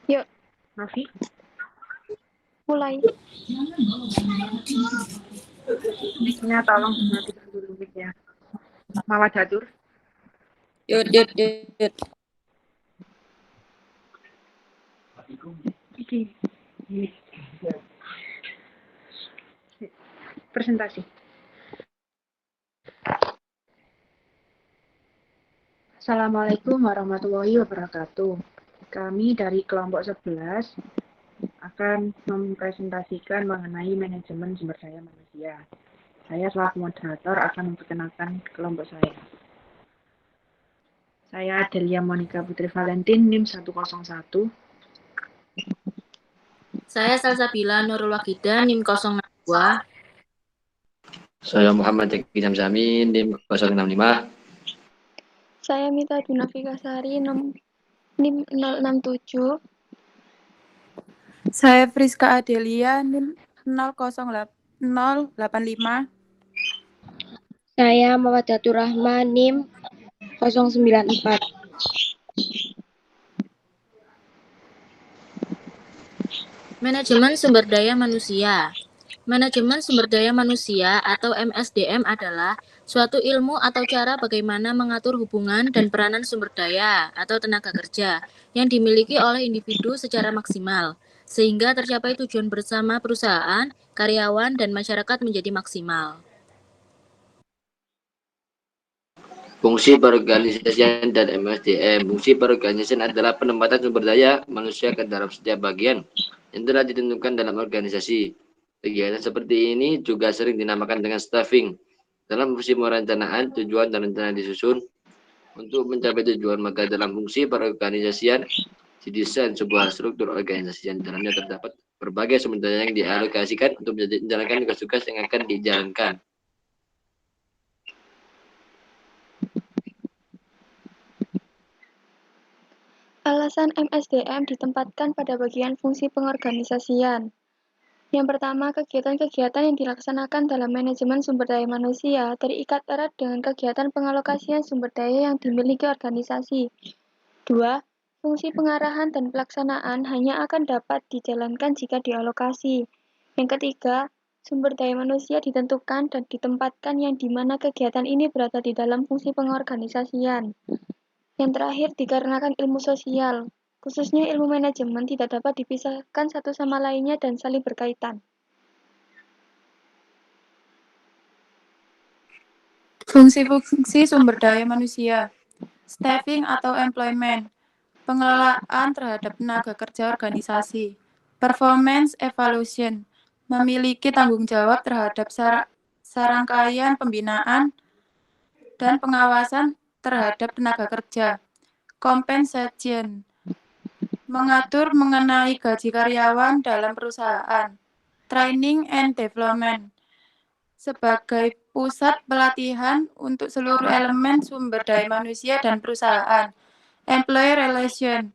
Yuk, Novi, mulai. mic-nya tolong dimatikan dulu mic-nya. Mawar Datur. Yud. Iki. Presentasi. Assalamualaikum warahmatullahi wabarakatuh. Kami dari kelompok 11 akan mempresentasikan mengenai manajemen sumber daya manusia. Saya selaku moderator akan memperkenalkan kelompok saya. Saya Adelia Monica Putri Valentin, NIM 101. Saya Salsabila Nurul Wagidan, NIM 062. Saya Muhammad Zaki Samsami, NIM 065. Saya Mita Dunafika Sari, NIM 067. Saya Friska Adelia, NIM 085. Saya Mawadatur Rahma, NIM 094. Manajemen sumber daya manusia. Manajemen sumber daya manusia atau MSDM adalah suatu ilmu atau cara bagaimana mengatur hubungan dan peranan sumber daya atau tenaga kerja yang dimiliki oleh individu secara maksimal, sehingga tercapai tujuan bersama perusahaan, karyawan, dan masyarakat menjadi maksimal. Fungsi perorganisasian dan MSDM. Fungsi perorganisasian adalah penempatan sumber daya manusia ke dalam setiap bagian yang telah ditentukan dalam organisasi. Kegiatan seperti ini juga sering dinamakan dengan staffing. Dalam fungsi perencanaan, tujuan dan rencana disusun untuk mencapai tujuan, maka dalam fungsi perorganisasian didesain sebuah struktur organisasi yang dalamnya terdapat berbagai sumber daya yang dialokasikan untuk menjalankan tugas-tugas yang akan dijalankan. Alasan MSDM ditempatkan pada bagian fungsi pengorganisasian. Yang pertama, kegiatan-kegiatan yang dilaksanakan dalam manajemen sumber daya manusia terikat erat dengan kegiatan pengalokasian sumber daya yang dimiliki organisasi. 2. Fungsi pengarahan dan pelaksanaan hanya akan dapat dijalankan jika dialokasi. Yang ketiga, sumber daya manusia ditentukan dan ditempatkan yang di mana kegiatan ini berada di dalam fungsi pengorganisasian. Yang terakhir, dikarenakan ilmu sosial, khususnya ilmu manajemen tidak dapat dipisahkan satu sama lainnya dan saling berkaitan. Fungsi-fungsi sumber daya manusia. Staffing atau employment. Pengelolaan terhadap tenaga kerja organisasi. Performance evaluation. Memiliki tanggung jawab terhadap serangkaian pembinaan dan pengawasan terhadap tenaga kerja. Compensation. Mengatur mengenai gaji karyawan dalam perusahaan. Training and development. Sebagai pusat pelatihan untuk seluruh elemen sumber daya manusia dan perusahaan. Employee relation.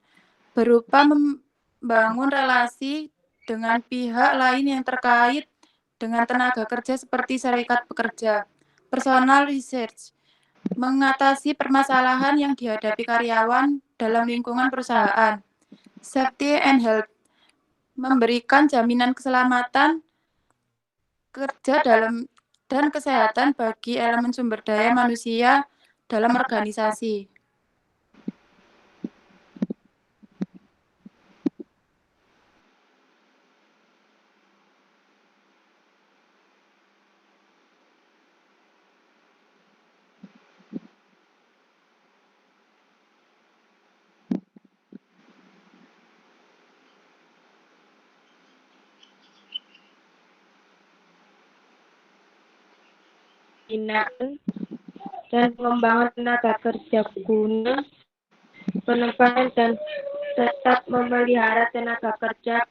Berupa membangun relasi dengan pihak lain yang terkait dengan tenaga kerja seperti serikat pekerja. Personal research. Mengatasi permasalahan yang dihadapi karyawan dalam lingkungan perusahaan. Safety and health. Memberikan jaminan keselamatan kerja dan kesehatan bagi elemen sumber daya manusia dalam organisasi. Pembinaan dan pengembangan tenaga kerja guna penempatan dan tetap memelihara tenaga kerja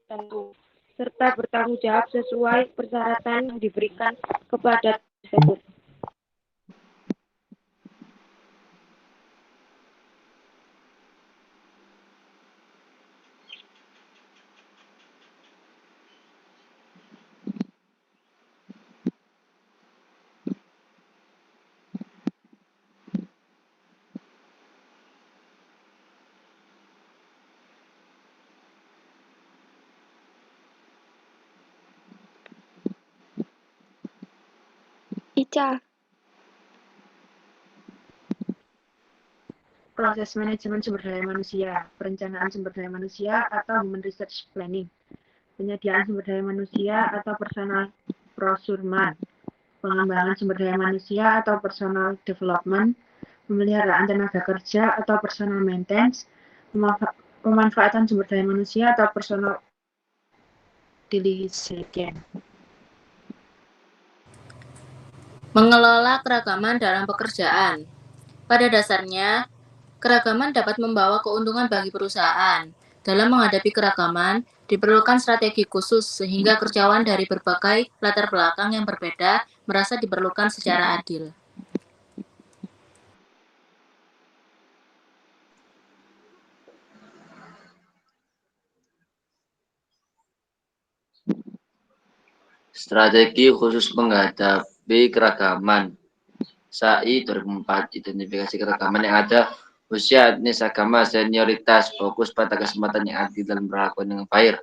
tertentu serta bertanggung jawab sesuai persyaratan yang diberikan kepada tersebut. Ica. Proses manajemen sumber daya manusia, perencanaan sumber daya manusia atau human research planning, penyediaan sumber daya manusia atau personal procurement, pengembangan sumber daya manusia atau personal development, pemeliharaan tenaga kerja atau personal maintenance, pemanfaatan sumber daya manusia atau personal utilization. Mengelola keragaman dalam pekerjaan. Pada dasarnya, keragaman dapat membawa keuntungan bagi perusahaan. Dalam menghadapi keragaman, diperlukan strategi khusus sehingga kerjawan dari berbagai latar belakang yang berbeda merasa diperlukan secara adil. Strategi khusus menghadapi keragaman. SAI 2004, identifikasi keragaman yang ada, usia, etnis, agama, senioritas, fokus pada kesempatan yang adil dan perlakuan yang fair.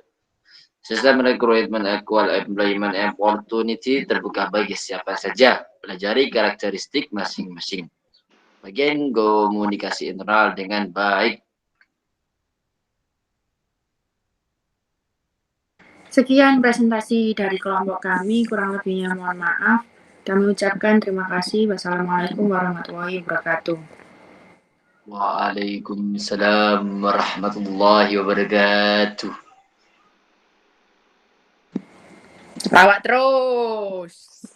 Sistem recruitment equal employment opportunity terbuka bagi siapa saja. Pelajari karakteristik masing-masing. Bagian komunikasi internal dengan baik. Sekian presentasi dari kelompok kami, kurang lebihnya mohon maaf. Kami ucapkan terima kasih. Wassalamualaikum warahmatullahi wabarakatuh. Waalaikumsalam warahmatullahi wabarakatuh. Lawak terus.